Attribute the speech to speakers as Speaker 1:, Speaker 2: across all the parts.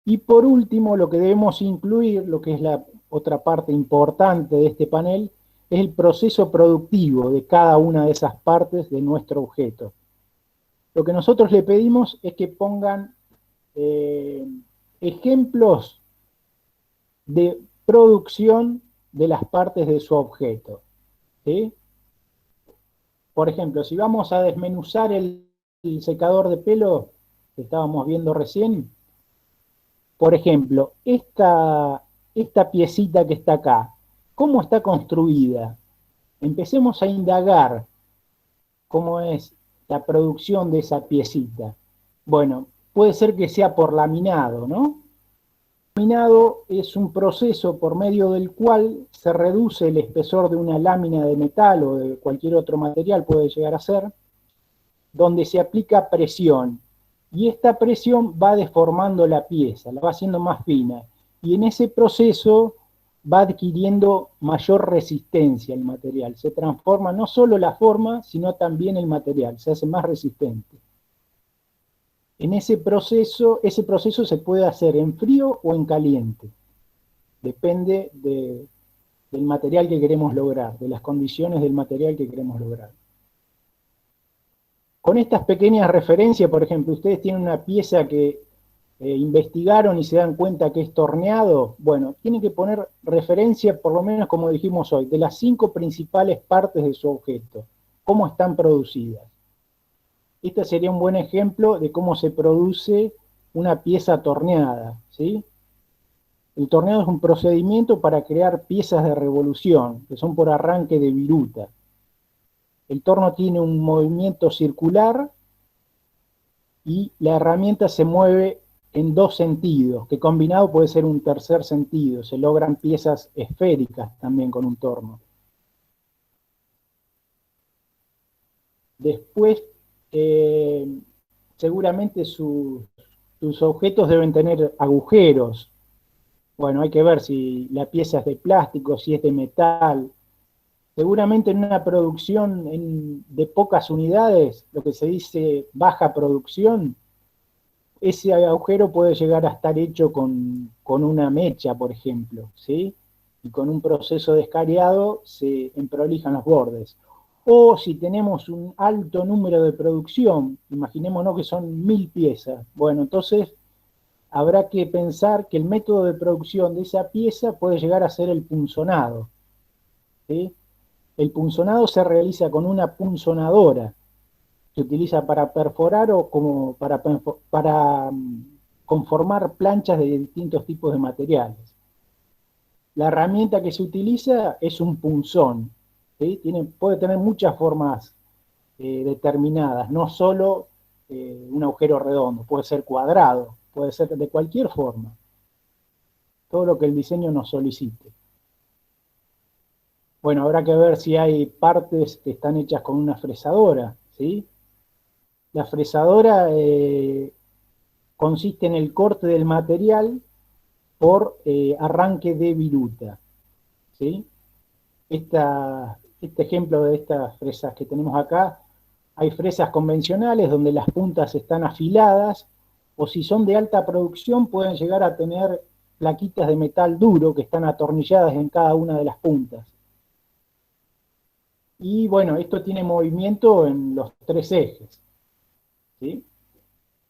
Speaker 1: Y por último, lo que debemos incluir, lo que es la otra parte importante de este panel, es el proceso productivo de cada una de esas partes de nuestro objeto. Lo que nosotros le pedimos es que pongan ejemplos de producción de las partes de su objeto, ¿sí? Por ejemplo, si vamos a desmenuzar el secador de pelo que estábamos viendo recién, por ejemplo, esta piecita que está acá, ¿cómo está construida? Empecemos a indagar cómo es la producción de esa piecita. Bueno, puede ser que sea por laminado, ¿no? Laminado es un proceso por medio del cual se reduce el espesor de una lámina de metal o de cualquier otro material, puede llegar a ser, donde se aplica presión. Y esta presión va deformando la pieza, la va haciendo más fina. Y en ese proceso va adquiriendo mayor resistencia el material. Se transforma no solo la forma, sino también el material, se hace más resistente. En ese proceso se puede hacer en frío o en caliente. Depende del material que queremos lograr, de las condiciones del material que queremos lograr. Con estas pequeñas referencias, por ejemplo, ustedes tienen una pieza que investigaron y se dan cuenta que es torneado, bueno, tienen que poner referencia, por lo menos como dijimos hoy, de las 5 principales partes de su objeto, cómo están producidas. Este sería un buen ejemplo de cómo se produce una pieza torneada, ¿sí? El torneado es un procedimiento para crear piezas de revolución, que son por arranque de viruta. El torno tiene un movimiento circular y la herramienta se mueve en 2 sentidos, que combinado puede ser un tercer sentido. Se logran piezas esféricas también con un torno. Después, seguramente sus objetos deben tener agujeros. Bueno, hay que ver si la pieza es de plástico, si es de metal. Seguramente en una producción de pocas unidades, lo que se dice baja producción, ese agujero puede llegar a estar hecho con una mecha, por ejemplo, ¿sí? Y con un proceso de escariado se emprolijan los bordes. O si tenemos un alto número de producción, imaginémonos que son 1000 piezas, bueno, entonces habrá que pensar que el método de producción de esa pieza puede llegar a ser el punzonado, ¿sí? El punzonado se realiza con una punzonadora, se utiliza para perforar o como para conformar planchas de distintos tipos de materiales. La herramienta que se utiliza es un punzón, ¿sí? Puede tener muchas formas determinadas, no solo un agujero redondo, puede ser cuadrado, puede ser de cualquier forma, todo lo que el diseño nos solicite. Bueno, habrá que ver si hay partes que están hechas con una fresadora, ¿sí? La fresadora consiste en el corte del material por arranque de viruta, ¿sí? Este ejemplo de estas fresas que tenemos acá, hay fresas convencionales donde las puntas están afiladas, o si son de alta producción pueden llegar a tener plaquitas de metal duro que están atornilladas en cada una de las puntas. Y bueno, esto tiene movimiento en los 3 ejes, ¿sí?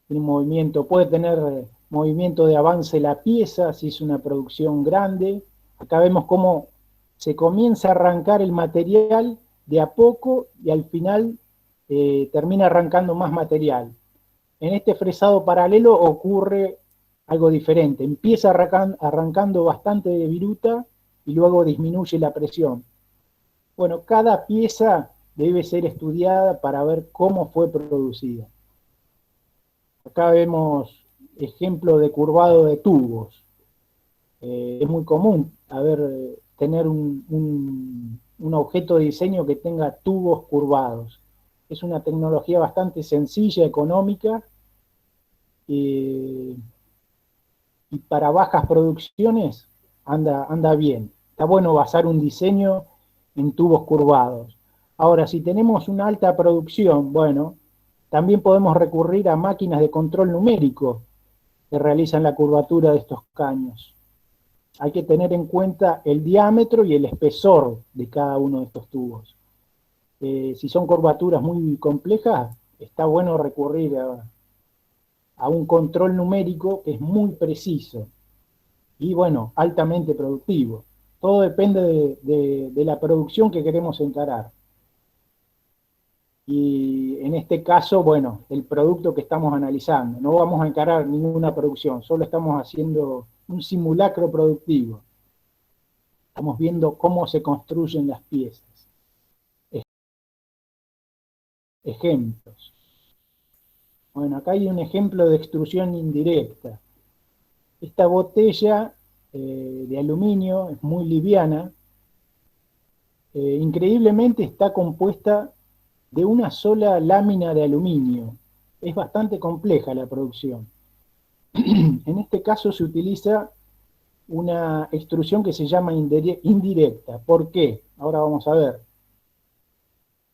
Speaker 1: Tiene movimiento, puede tener movimiento de avance la pieza, si es una producción grande. Acá vemos cómo se comienza a arrancar el material de a poco y al final termina arrancando más material. En este fresado paralelo ocurre algo diferente. Empieza arrancando bastante de viruta y luego disminuye la presión. Bueno, cada pieza debe ser estudiada para ver cómo fue producida. Acá vemos ejemplo de curvado de tubos. Es muy común tener un objeto de diseño que tenga tubos curvados. Es una tecnología bastante sencilla, económica, y para bajas producciones anda bien. Está bueno basar un diseño en tubos curvados. Ahora, si tenemos una alta producción, bueno, también podemos recurrir a máquinas de control numérico, que realizan la curvatura de estos caños. Hay que tener en cuenta el diámetro y el espesor de cada uno de estos tubos. Si son curvaturas muy complejas, está bueno recurrir a un control numérico que es muy preciso y, bueno, altamente productivo. Todo depende de la producción que queremos encarar. Y en este caso, bueno, el producto que estamos analizando. No vamos a encarar ninguna producción, solo estamos haciendo un simulacro productivo. Estamos viendo cómo se construyen las piezas. Ejemplos. Bueno, acá hay un ejemplo de extrusión indirecta. Esta botella de aluminio es muy liviana. Increíblemente está compuesta de una sola lámina de aluminio. Es bastante compleja la producción. En este caso se utiliza una extrusión que se llama indirecta. ¿Por qué? Ahora vamos a ver.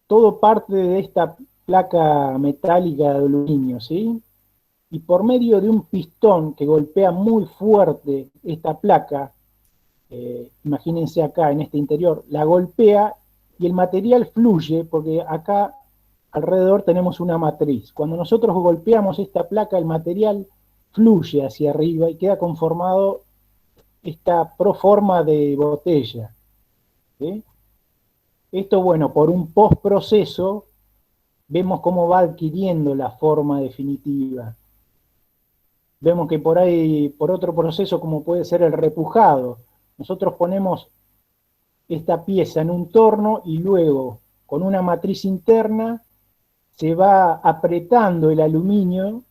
Speaker 1: Todo parte de esta placa metálica de aluminio, ¿sí? Y por medio de un pistón que golpea muy fuerte esta placa, imagínense acá en este interior, la golpea y el material fluye, porque acá alrededor tenemos una matriz. Cuando nosotros golpeamos esta placa, el material fluye hacia arriba y queda conformado esta proforma de botella. ¿Sí? Esto, bueno, por un postproceso, vemos cómo va adquiriendo la forma definitiva. Vemos que por ahí, por otro proceso como puede ser el repujado, nosotros ponemos esta pieza en un torno y luego con una matriz interna se va apretando el aluminio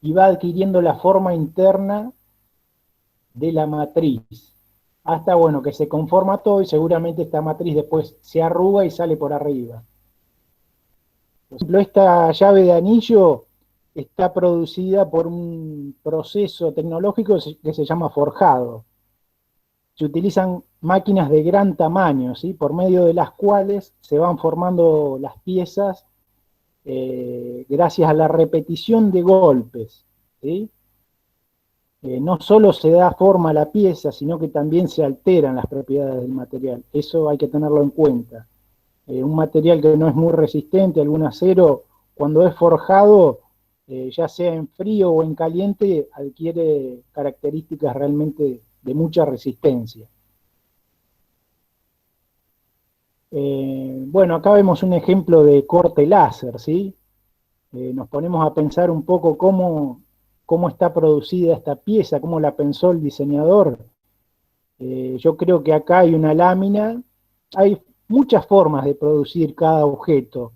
Speaker 1: y va adquiriendo la forma interna de la matriz. Hasta, bueno, que se conforma todo y seguramente esta matriz después se arruga y sale por arriba. Por ejemplo, esta llave de anillo está producida por un proceso tecnológico que se llama forjado. Se utilizan máquinas de gran tamaño, ¿sí? Por medio de las cuales se van formando las piezas gracias a la repetición de golpes, ¿sí? No solo se da forma a la pieza, sino que también se alteran las propiedades del material. Eso hay que tenerlo en cuenta. Un material que no es muy resistente, algún acero, cuando es forjado, ya sea en frío o en caliente, adquiere características realmente de mucha resistencia. Bueno, acá vemos un ejemplo de corte láser, ¿sí? Nos ponemos a pensar un poco cómo está producida esta pieza, cómo la pensó el diseñador. Yo creo que acá hay una lámina, hay muchas formas de producir cada objeto,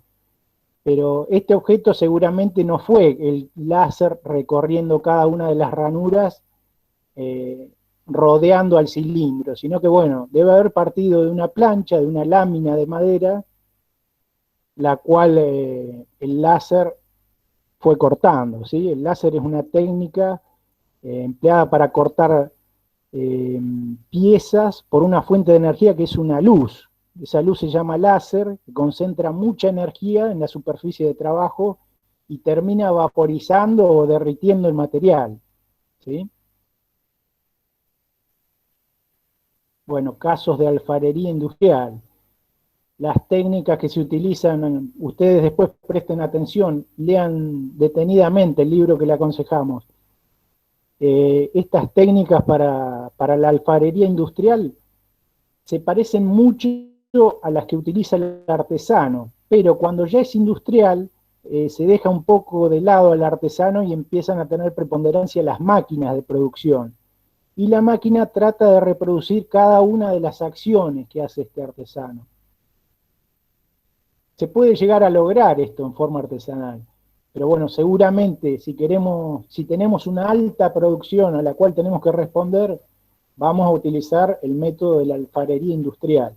Speaker 1: pero este objeto seguramente no fue el láser recorriendo cada una de las ranuras, rodeando al cilindro, sino que, bueno, debe haber partido de una plancha, de una lámina de madera, la cual el láser fue cortando, ¿sí? El láser es una técnica empleada para cortar piezas por una fuente de energía que es una luz. Esa luz se llama láser, que concentra mucha energía en la superficie de trabajo y termina vaporizando o derritiendo el material, ¿sí? Bueno, casos de alfarería industrial. Las técnicas que se utilizan, ustedes después presten atención, lean detenidamente el libro que le aconsejamos. Estas técnicas para la alfarería industrial se parecen mucho a las que utiliza el artesano, pero cuando ya es industrial, se deja un poco de lado al artesano y empiezan a tener preponderancia las máquinas de producción. Y la máquina trata de reproducir cada una de las acciones que hace este artesano. Se puede llegar a lograr esto en forma artesanal, pero bueno, seguramente si tenemos una alta producción a la cual tenemos que responder, vamos a utilizar el método de la alfarería industrial.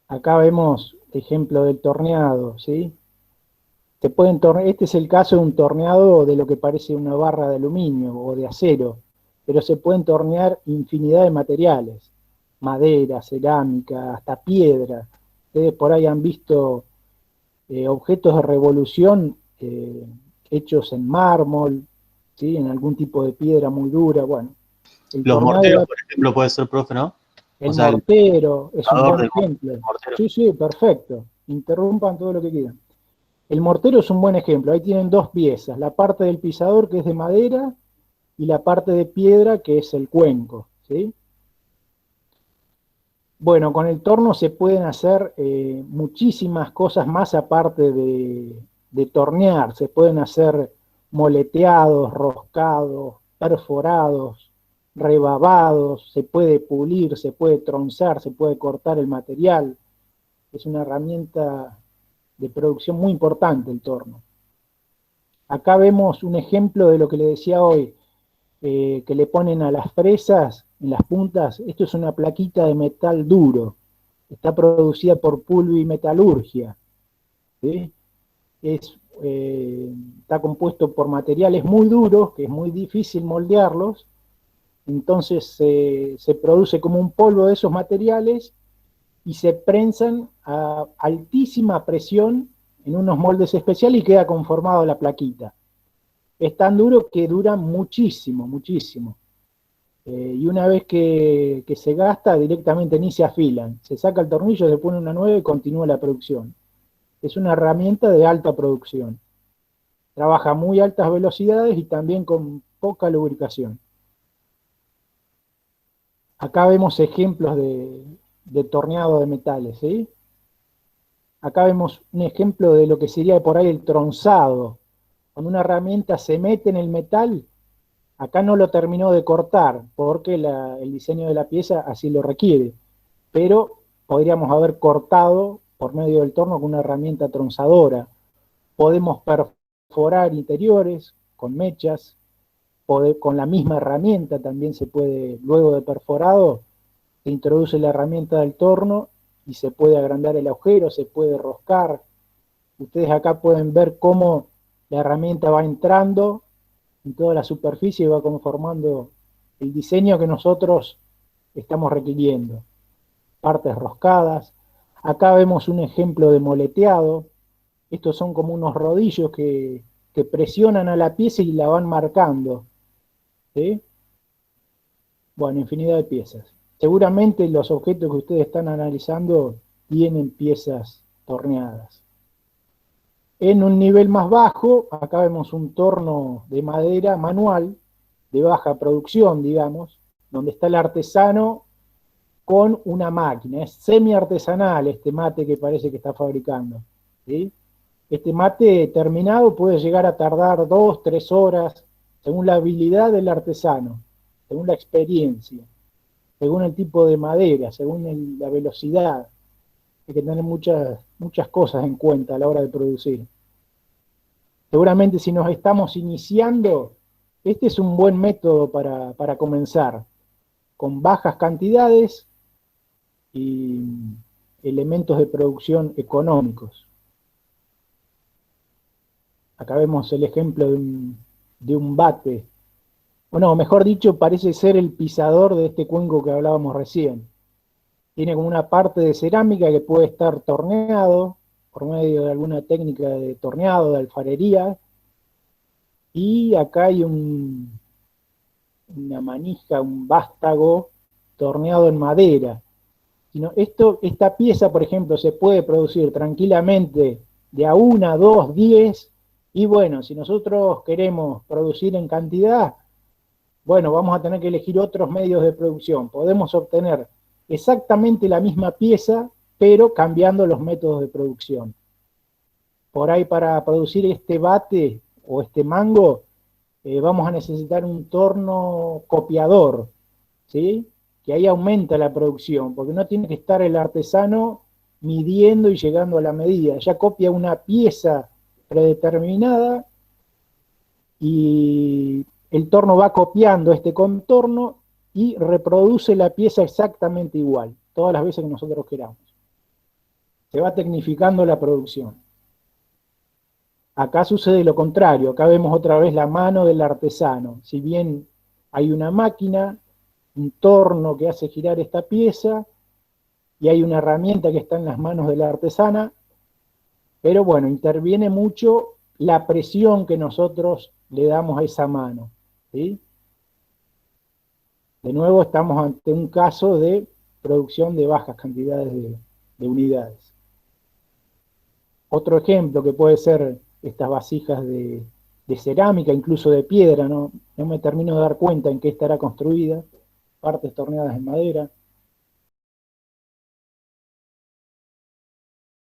Speaker 1: Acá vemos ejemplo del torneado, ¿sí? Este es el caso de un torneado de lo que parece una barra de aluminio o de acero, pero se pueden tornear infinidad de materiales, madera, cerámica, hasta piedra. Ustedes por ahí han visto objetos de revolución hechos en mármol, ¿sí? En algún tipo de piedra muy dura, bueno. El
Speaker 2: Los
Speaker 1: torneado,
Speaker 2: morteros, por ejemplo, puede ser, profe, ¿no? O
Speaker 1: el
Speaker 2: sea, el
Speaker 1: mortero es un
Speaker 2: jugador
Speaker 1: buen
Speaker 2: del
Speaker 1: ejemplo.
Speaker 2: mortero.
Speaker 1: Sí, sí, perfecto. Interrumpan todo lo que quieran. El mortero es un buen ejemplo. Ahí tienen dos piezas, la parte del pisador que es de madera y la parte de piedra que es el cuenco, ¿sí? Bueno, con el torno se pueden hacer muchísimas cosas más aparte de tornear. Se pueden hacer moleteados, roscados, perforados, rebabados, se puede pulir, se puede tronzar, se puede cortar el material. Es una herramienta de producción muy importante el torno. Acá vemos un ejemplo de lo que le decía hoy, que le ponen a las fresas en las puntas. Esto es una plaquita de metal duro, está producida por Pulvi Metalurgia, ¿sí? Es, está compuesto por materiales muy duros, que es muy difícil moldearlos, entonces se produce como un polvo de esos materiales y se prensan a altísima presión en unos moldes especiales y queda conformado la plaquita. Es tan duro que dura muchísimo, muchísimo. Y una vez que se gasta, directamente ni se afilan. Se saca el tornillo, se pone una nueva y continúa la producción. Es una herramienta de alta producción. Trabaja a muy altas velocidades y también con poca lubricación. Acá vemos ejemplos de torneado de metales, ¿sí? Acá vemos un ejemplo de lo que sería por ahí el tronzado. Cuando una herramienta se mete en el metal, acá no lo terminó de cortar, porque el diseño de la pieza así lo requiere, pero podríamos haber cortado por medio del torno con una herramienta tronzadora. Podemos perforar interiores con mechas, con la misma herramienta también se puede, luego de perforado, se introduce la herramienta del torno y se puede agrandar el agujero, se puede roscar. Ustedes acá pueden ver cómo la herramienta va entrando en toda la superficie y va conformando el diseño que nosotros estamos requiriendo. Partes roscadas. Acá vemos un ejemplo de moleteado. Estos son como unos rodillos que presionan a la pieza y la van marcando, ¿sí? Bueno, infinidad de piezas. Seguramente los objetos que ustedes están analizando tienen piezas torneadas. En un nivel más bajo, acá vemos un torno de madera manual, de baja producción, digamos, donde está el artesano con una máquina. Es semi-artesanal este mate que parece que está fabricando, ¿sí? Este mate terminado puede llegar a tardar 2, 3 horas, según la habilidad del artesano, según la experiencia, según el tipo de madera, según la velocidad. Hay que tener muchas cosas en cuenta a la hora de producir. Seguramente si nos estamos iniciando, este es un buen método para comenzar, con bajas cantidades y elementos de producción económicos. Acá vemos el ejemplo de un bate. Bueno, mejor dicho, parece ser el pisador de este cuenco que hablábamos recién. Tiene como una parte de cerámica que puede estar torneado por medio de alguna técnica de torneado, de alfarería. Y acá hay una manija, un vástago torneado en madera. Esta pieza, por ejemplo, se puede producir tranquilamente de a una, dos, 10, y bueno, si nosotros queremos producir en cantidad, bueno, vamos a tener que elegir otros medios de producción. Podemos obtener exactamente la misma pieza, pero cambiando los métodos de producción. Por ahí para producir este bate o este mango, vamos a necesitar un torno copiador, ¿sí? Que ahí aumenta la producción, porque no tiene que estar el artesano midiendo y llegando a la medida. Ya copia una pieza predeterminada y el torno va copiando este contorno y reproduce la pieza exactamente igual, todas las veces que nosotros queramos. Se va tecnificando la producción. Acá sucede lo contrario, acá vemos otra vez la mano del artesano. Si bien hay una máquina, un torno que hace girar esta pieza, y hay una herramienta que está en las manos de la artesana, pero bueno, interviene mucho la presión que nosotros le damos a esa mano, ¿sí? De nuevo estamos ante un caso de producción de bajas cantidades de unidades. Otro ejemplo que puede ser estas vasijas de cerámica, incluso de piedra, no me termino de dar cuenta en qué estará construida, partes torneadas en madera.